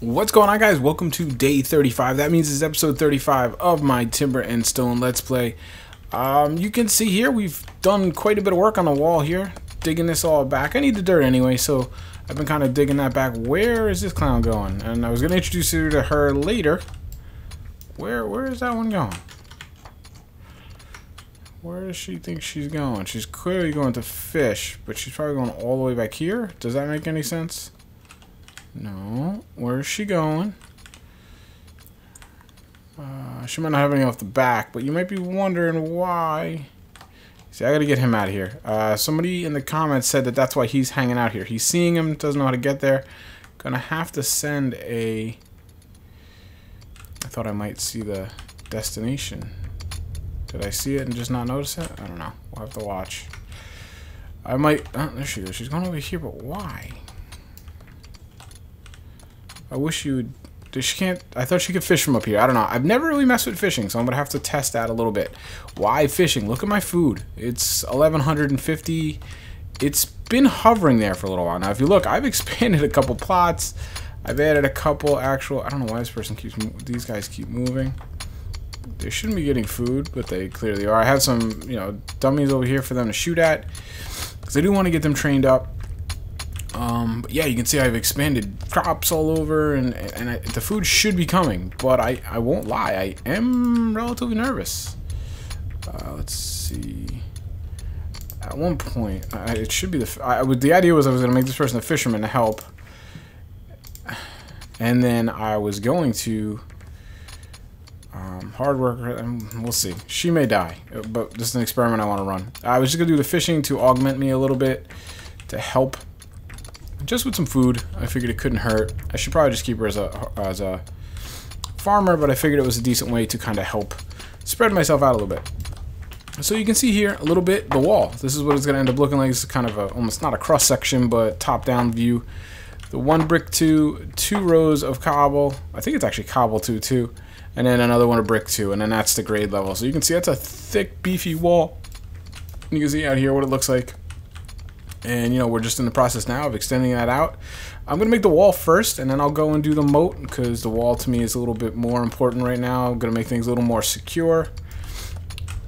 What's going on, guys? Welcome to day 35. That means it's episode 35 of my Timber and Stone Let's Play. You can see here we've done quite a bit of work on the wall here, digging this all back. I need the dirt anyway, so I've been kind of digging that back. Where is this clown going? And I was going to introduce you to her later. Where is that one going? Where does she think she's going? She's clearly going to fish, but she's probably going all the way back here. Does that make any sense? No. Where's she going? She might not have any off the back, but you might be wondering why. See, I gotta get him out of here. Somebody in the comments said that that's why he's hanging out here. He's seeing him, doesn't know how to get there. Gonna have to send a... I thought I might see the destination. Did I see it and just not notice it? I don't know. We'll have to watch. I might... Oh, there she goes. She's going over here, but why? I wish you would... She can't... I thought she could fish from up here. I don't know. I've never really messed with fishing, so I'm going to have to test that a little bit. Why fishing? Look at my food. It's 1150. It's been hovering there for a little while. Now, if you look, I've expanded a couple plots. I've added a couple actual... I don't know why this person keeps... These guys keep moving. They shouldn't be getting food, but they clearly are. I have some, you know, dummies over here for them to shoot at, because I do want to get them trained up. But yeah, you can see I've expanded crops all over, and the food should be coming, but I won't lie, I am relatively nervous. Let's see. At one point, it should be the idea was I was going to make this person a fisherman to help, and then I was going to hard worker, and we'll see. She may die, but this is an experiment I want to run. I was just going to do the fishing to augment me a little bit, to help. Just with some food, I figured it couldn't hurt. I should probably just keep her as a farmer, but I figured it was a decent way to kind of help spread myself out a little bit. So you can see here a little bit the wall. This is what it's going to end up looking like. It's kind of almost not a cross section, but top-down view. The one brick two rows of cobble. I think it's actually cobble two, and then another one of brick 2, and then that's the grade level. So you can see that's a thick, beefy wall. You can see out here what it looks like. And, you know, we're just in the process now of extending that out. I'm going to make the wall first, and then I'll go and do the moat, because the wall to me is a little bit more important right now. I'm going to make things a little more secure.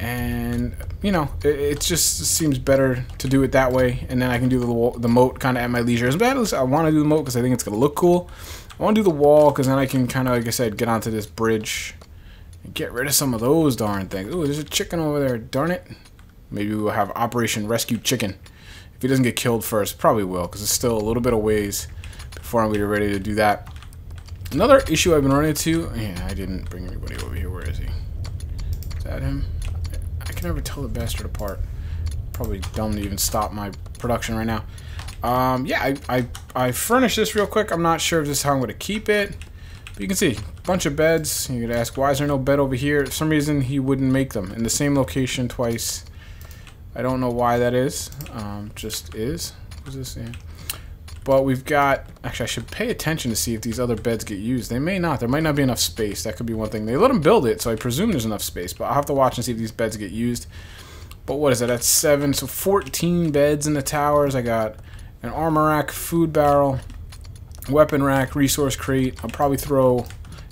And, you know, it just seems better to do it that way. And then I can do the moat kind of at my leisure. As bad as I want to do the moat, because I think it's going to look cool. I want to do the wall, because then I can kind of, like I said, get onto this bridge and get rid of some of those darn things. Ooh, there's a chicken over there. Darn it. Maybe we'll have Operation Rescue Chicken. If he doesn't get killed first, probably will, because it's still a little bit of ways before I'm really ready to do that. Another issue I've been running into... Yeah, I didn't bring anybody over here. Where is he? Is that him? I can never tell the bastard apart. Probably dumb to even stop my production right now. Yeah, I furnished this real quick. I'm not sure if this is how I'm going to keep it. But you can see, a bunch of beds. You could ask, why is there no bed over here? For some reason, he wouldn't make them in the same location twice. I don't know why that is. Just is. What's this? Yeah. But we've got... Actually, I should pay attention to see if these other beds get used. They may not. There might not be enough space. That could be one thing. They let them build it, so I presume there's enough space. But I'll have to watch and see if these beds get used. But what is that? That's 7. So 14 beds in the towers. I got an armor rack, food barrel, weapon rack, resource crate. I'll probably throw...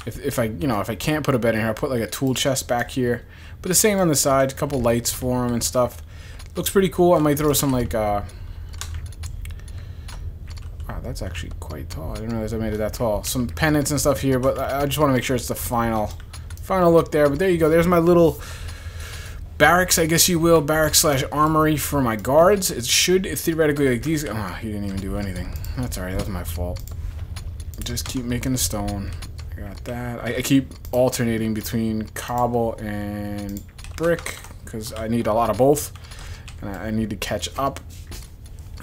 If I can't put a bed in here, I'll put like a tool chest back here. But the same on the side. A couple lights for them and stuff. Looks pretty cool. I might throw some like wow, that's actually quite tall. I didn't realize I made it that tall. Some pennants and stuff here, but I just want to make sure it's the final look there. But there you go. There's my little barracks, I guess you will, barracks / armory for my guards. It should theoretically, like these. Oh, he didn't even do anything. That's alright. That was my fault. Just keep making the stone. I got that. I keep alternating between cobble and brick because I need a lot of both. I need to catch up.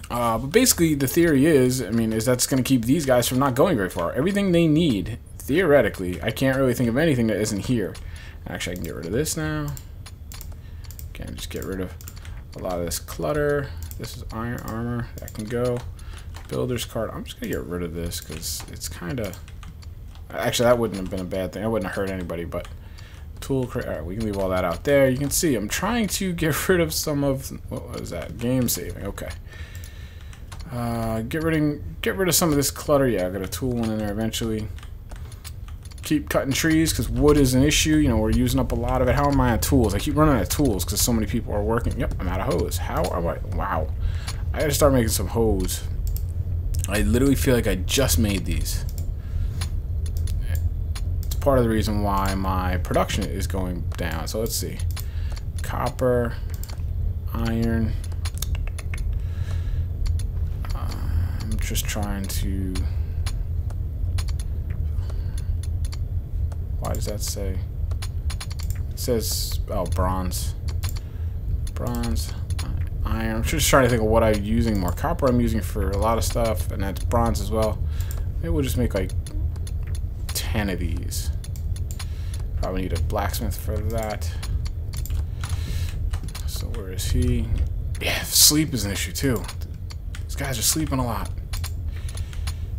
But basically, the theory is that's going to keep these guys from not going very far. Everything they need, theoretically, I can't really think of anything that isn't here. Actually, I can get rid of this now. Can just get rid of a lot of this clutter. This is iron armor. That can go. Builder's card. I'm just going to get rid of this because it's kind of... Actually, that wouldn't have been a bad thing. I wouldn't have hurt anybody, but... Tool crate. Alright, we can leave all that out there. You can see I'm trying to get rid of some of... What was that? Game saving. Okay. Get rid of some of this clutter. Yeah, I got a tool one in there eventually. keep cutting trees because wood is an issue. You know, we're using up a lot of it. How am I on tools? I keep running out of tools because so many people are working. Yep, I'm out of hose. How am I? Wow. I gotta start making some hose. I literally feel like I just made these. It's part of the reason why my production is going down. So let's see. Copper, iron. I'm just trying to... Why does that say? It says, oh, bronze. Bronze, iron. I'm just trying to think of what I'm using more. Copper I'm using for a lot of stuff, and that's bronze as well. Maybe we'll just make like 10 of these. Probably need a blacksmith for that. So where is he? Yeah, sleep is an issue too. These guys are sleeping a lot.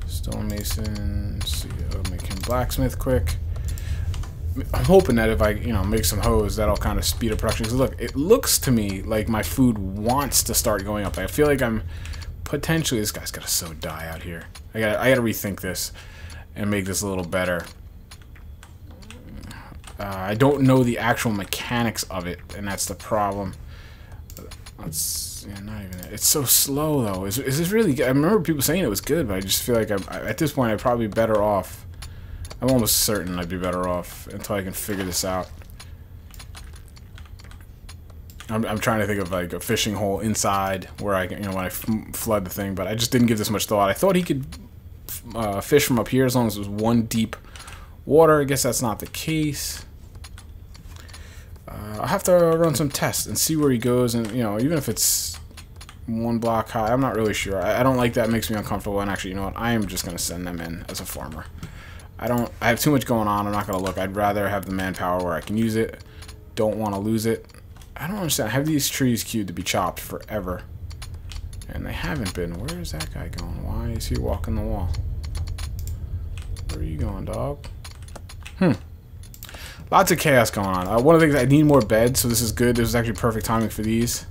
Stonemason. Let's see, I'll make him blacksmith quick. I'm hoping that if I, you know, make some hose, that'll kind of speed up production. Because look, it looks to me like my food wants to start going up. I feel like I'm potentially... This guy's got to so die out here. I gotta rethink this and make this a little better. I don't know the actual mechanics of it, and that's the problem. It's yeah, not even. It's so slow though. Is this really good? I remember people saying it was good, but I just feel like at this point I'd probably be better off. I'm almost certain I'd be better off until I can figure this out. I'm trying to think of like a fishing hole inside where I can, you know, when I flood the thing, but I just didn't give this much thought. I thought he could fish from up here as long as it was one deep water. I guess that's not the case. I'll have to run some tests and see where he goes, and you know, even if it's one block high, I'm not really sure. I don't like that. It makes me uncomfortable. And actually, you know what? I am just gonna send them in as a farmer. I have too much going on. I'm not gonna look. I'd rather have the manpower where I can use it. Don't want to lose it. I don't understand. I have these trees queued to be chopped forever, and they haven't been. Where is that guy going? Why is he walking the wall? Where are you going, dog? Lots of chaos going on. One of the things, I need more beds, so this is good. This is actually perfect timing for these.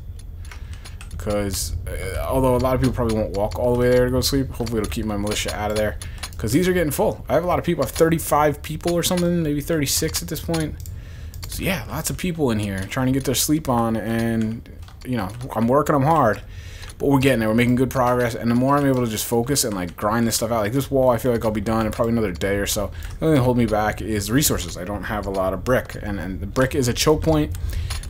Because, although a lot of people probably won't walk all the way there to go to sleep, hopefully it'll keep my militia out of there. Because these are getting full. I have a lot of people. I have 35 people or something, maybe 36 at this point. So yeah, lots of people in here trying to get their sleep on, and, you know, I'm working them hard. But we're getting there. We're making good progress, and the more I'm able to just focus and like grind this stuff out, like this wall, I feel like I'll be done in probably another day or so. The only thing holding me back is resources. I don't have a lot of brick, and the brick is a choke point.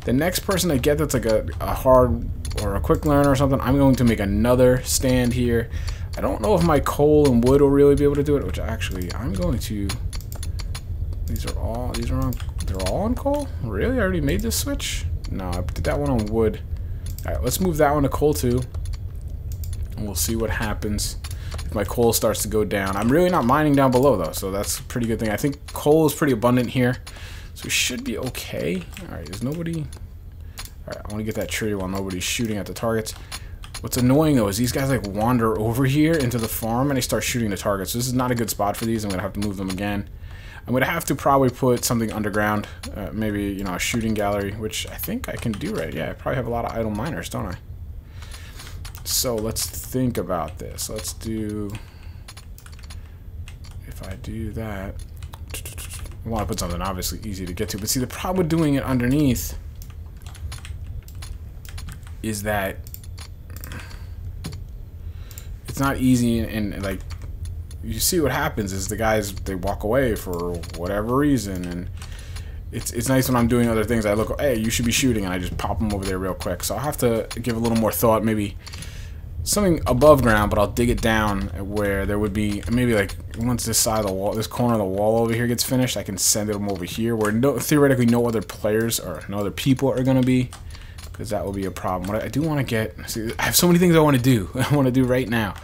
The next person I get that's like a hard or a quick learner or something, I'm going to make another stand here. I don't know if my coal and wood will really be able to do it, which actually I'm going to. They're all on coal? Really? I already made this switch? No, I did that one on wood. All right, let's move that one to coal too. And we'll see what happens if my coal starts to go down. I'm really not mining down below though, so that's a pretty good thing. I think coal is pretty abundant here, so we should be okay. Alright, there's nobody. Alright, I want to get that tree while nobody's shooting at the targets. What's annoying though is these guys like wander over here into the farm and they start shooting the targets. So this is not a good spot for these. I'm going to have to move them again. I'm going to have to probably put something underground. Maybe, you know, a shooting gallery, which I think I can do right. Yeah, I probably have a lot of idle miners, don't I? So let's think about this. Let's do... If I do that... I want to put something obviously easy to get to. But see, the problem with doing it underneath is that it's not easy, and like, you see what happens is the guys, they walk away for whatever reason, and it's nice when I'm doing other things. I look, hey, you should be shooting, and I just pop them over there real quick. So I'll have to give a little more thought, maybe something above ground, but I'll dig it down where there would be, maybe like once this side of the wall, this corner of the wall over here gets finished, I can send them over here where theoretically no other players or no other people are going to be, because that will be a problem. What I do want to get, see, I have so many things I want to do. I want to do right now.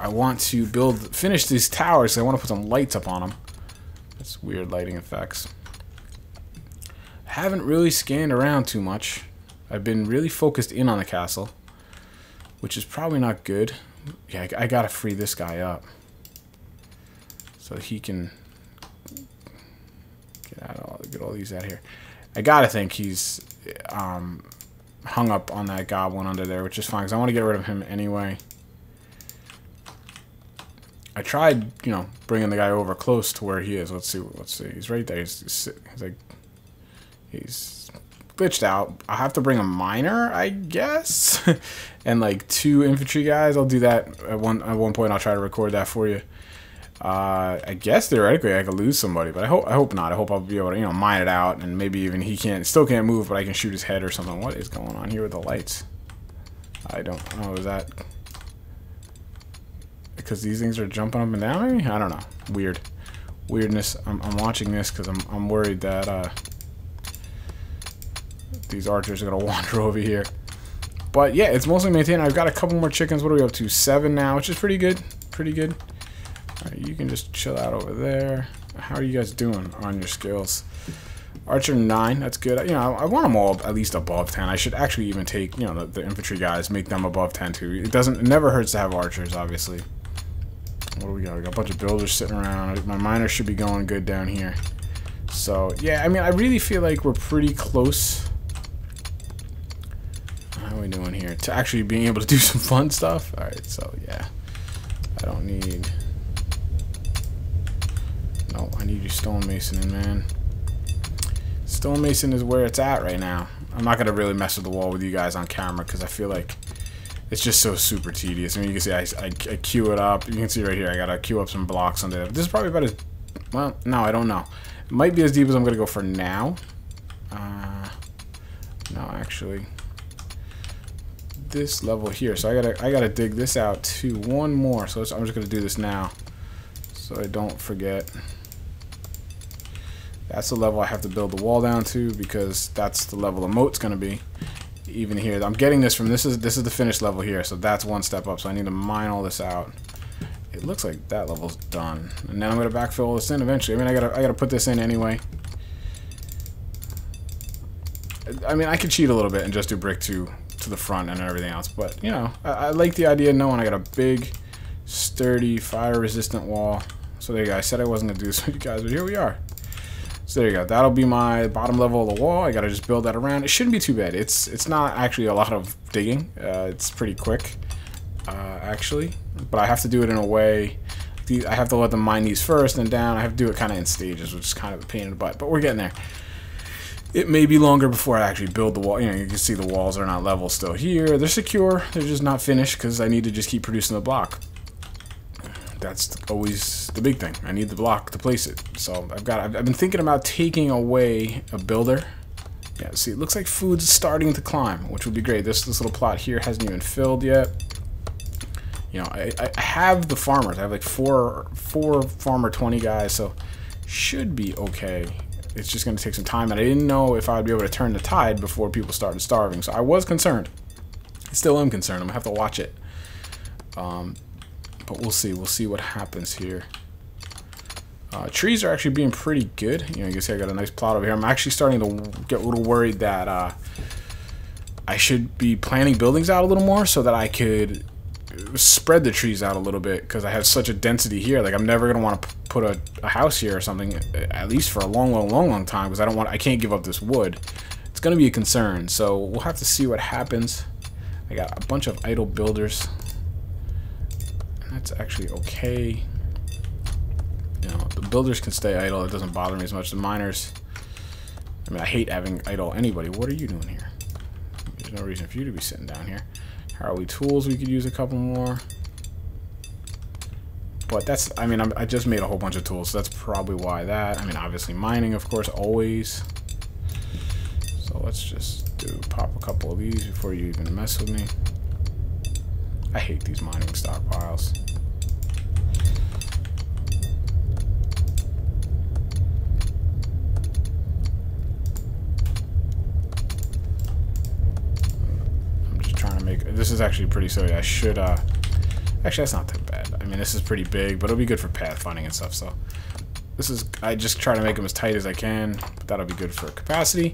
I want to finish these towers. So I want to put some lights up on them. That's weird lighting effects. I haven't really scanned around too much. I've been really focused in on the castle, which is probably not good. Yeah, I gotta free this guy up so he can get all these out of here. I gotta think he's hung up on that goblin under there, which is fine because I want to get rid of him anyway. I tried, you know, bringing the guy over close to where he is. Let's see. He's right there. He's glitched out. I have to bring a miner, I guess, and like 2 infantry guys. I'll do that at one point. I'll try to record that for you. I guess theoretically I could lose somebody, but I hope not. I hope I'll be able to, you know, mine it out, and maybe even he still can't move, but I can shoot his head or something. What is going on here with the lights? I don't know. Is that because these things are jumping up and down? Maybe? I don't know. Weirdness. I'm watching this because I'm worried that these archers are gonna wander over here. But yeah, it's mostly maintained. I've got a couple more chickens. What are we up to? 7 now, which is pretty good. Pretty good. All right, you can just chill out over there. How are you guys doing on your skills? Archer 9, that's good. You know, I want them all at least above 10. I should actually even take, you know, the infantry guys, make them above 10 too. It never hurts to have archers, obviously. What do we got? We got a bunch of builders sitting around. My miners should be going good down here. So yeah, I mean, I really feel like we're pretty close. How are we doing here? To actually being able to do some fun stuff. All right, so yeah, I don't need. No, I need you stonemason in, man. Stonemason is where it's at right now. I'm not gonna really mess with the wall with you guys on camera because I feel like it's just so super tedious. I mean, you can see I queue it up. You can see right here I gotta queue up some blocks under there. This is probably about as well. No, I don't know. It might be as deep as I'm gonna go for now. No, actually, this level here. So I gotta dig this out too. One more. So I'm just gonna do this now, so I don't forget. That's the level I have to build the wall down to because that's the level the moat's gonna be. Even here, I'm getting this from this is the finished level here, so that's one step up. So I need to mine all this out. It looks like that level's done, and then I'm gonna backfill all this in eventually. I mean, I gotta put this in anyway. I mean, I could cheat a little bit and just do brick to the front and everything else, but you know, I like the idea of knowing I got a big, sturdy, fire-resistant wall. So there you go. I said I wasn't gonna do this with you guys, but here we are. So there you go. That'll be my bottom level of the wall. I gotta just build that around. It shouldn't be too bad. It's not actually a lot of digging. It's pretty quick, actually. But I have to do it in a way. I have to let them mine these first and down. I have to do it kind of in stages, which is kind of a pain in the butt. But we're getting there. It may be longer before I actually build the wall. You know, you can see the walls are not level still here. They're secure. They're just not finished because I need to just keep producing the block. That's always the big thing. I need the block to place it. So I've been thinking about taking away a builder. Yeah, see, it looks like food's starting to climb, which would be great. This little plot here hasn't even filled yet. You know, I have the farmers. I have like four farmer 20 guys, so should be okay. It's just going to take some time, and I didn't know if I'd be able to turn the tide before people started starving. So I was concerned. I still am concerned. I'm gonna have to watch it. But we'll see. We'll see what happens here. Trees are actually being pretty good. You know, you can see I got a nice plot over here. I'm actually starting to get a little worried that I should be planting buildings out a little more so that I could spread the trees out a little bit because I have such a density here. Like I'm never gonna want to put a house here or something, at least for a long time, because I can't give up this wood. It's gonna be a concern. So we'll have to see what happens. I got a bunch of idle builders. That's actually okay. You know, the builders can stay idle. It doesn't bother me as much. The miners, I mean, I hate having idle anybody. What are you doing here? There's no reason for you to be sitting down here. How are we tools? We could use a couple more. But that's, I mean, I just made a whole bunch of tools, so that's probably why that. I mean, obviously mining, of course, always. So let's just pop a couple of these before you even mess with me. I hate these mining stockpiles. I'm just trying to make... This is actually pretty silly. I should... Actually, that's not too bad. I mean, this is pretty big, but it'll be good for pathfinding and stuff, so... This is... I just try to make them as tight as I can, but that'll be good for capacity.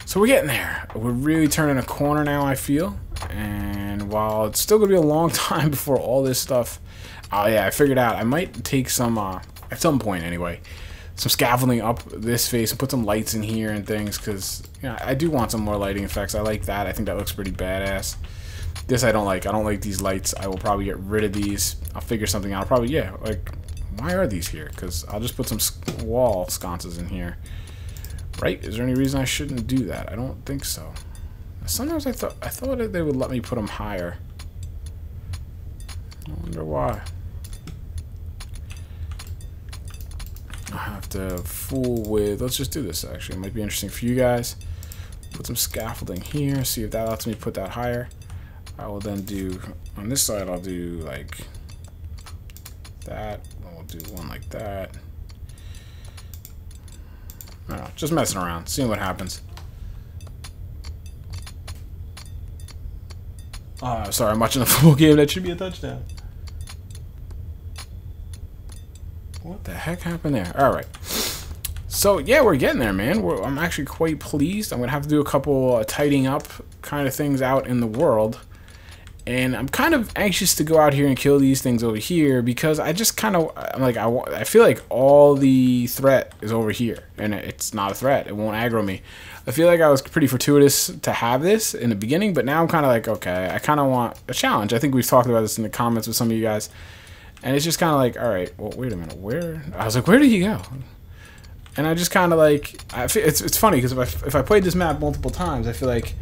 So we're getting there. We're really turning a corner now, I feel. And while it's still going to be a long time before all this stuff... Oh, yeah, I figured out I might take some, at some point anyway, some scaffolding up this face and put some lights in here and things, because, you know, I do want some more lighting effects. I like that. I think that looks pretty badass. This I don't like. I don't like these lights. I will probably get rid of these. I'll figure something out. I'll probably, yeah, like, why are these here? Because I'll just put some wall sconces in here. Right? Is there any reason I shouldn't do that? I don't think so. Sometimes I thought that they would let me put them higher. I wonder why. I have to fool with... Let's just do this, actually. It might be interesting for you guys. Put some scaffolding here. See if that lets me put that higher. I will then do... On this side, I'll do, like... that. We'll do one like that. I don't know. Just messing around. Seeing what happens. Sorry, I'm watching a football game. That should be a touchdown. What the heck happened there? Alright. So, yeah, we're getting there, man. I'm actually quite pleased. I'm going to have to do a couple tidying up kind of things out in the world. And I'm kind of anxious to go out here and kill these things over here because I just kind of, I'm like, I feel like all the threat is over here. And it's not a threat. It won't aggro me. I feel like I was pretty fortuitous to have this in the beginning, but now I'm kind of like, okay, I kind of want a challenge. I think we've talked about this in the comments with some of you guys. And it's just kind of like, all right, well, wait a minute, where? I was like, where did he go? And I just kind of like, it's funny because if I played this map multiple times, I feel like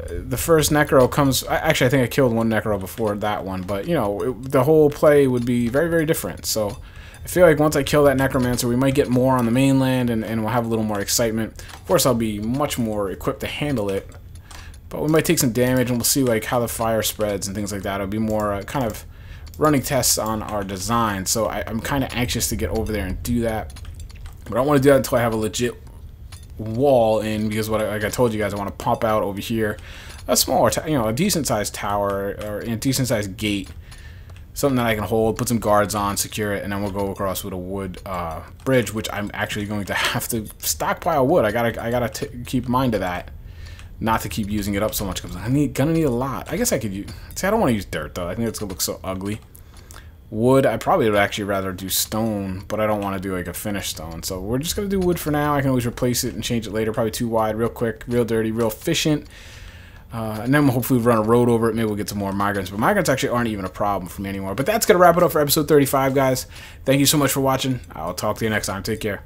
the first necro comes. Actually, I think I killed one necro before that one, but you know, the whole play would be very, very different. So I feel like once I kill that necromancer, we might get more on the mainland, and we'll have a little more excitement. Of course, I'll be much more equipped to handle it, but we might take some damage, and we'll see like how the fire spreads and things like that. It'll be more kind of running tests on our design. So I'm kind of anxious to get over there and do that. But I don't want to do that until I have a legit wall in, because like I told you guys, I want to pop out over here a smaller, you know, a decent sized tower or a decent sized gate, something that I can hold, put some guards on, secure it, and then we'll go across with a wood bridge, which I'm actually going to have to stockpile wood. I gotta keep mind of that, not to keep using it up so much because I'm gonna need a lot. I guess I could use. See, I don't want to use dirt though. I think it's gonna look so ugly. Wood, I probably would actually rather do stone, but I don't want to do like a finished stone. So we're just going to do wood for now. I can always replace it and change it later. Probably too wide, real quick, real dirty, real efficient. And then we'll hopefully run a road over it. Maybe we'll get some more migrants. But migrants actually aren't even a problem for me anymore. But that's going to wrap it up for episode 35, guys. Thank you so much for watching. I'll talk to you next time. Take care.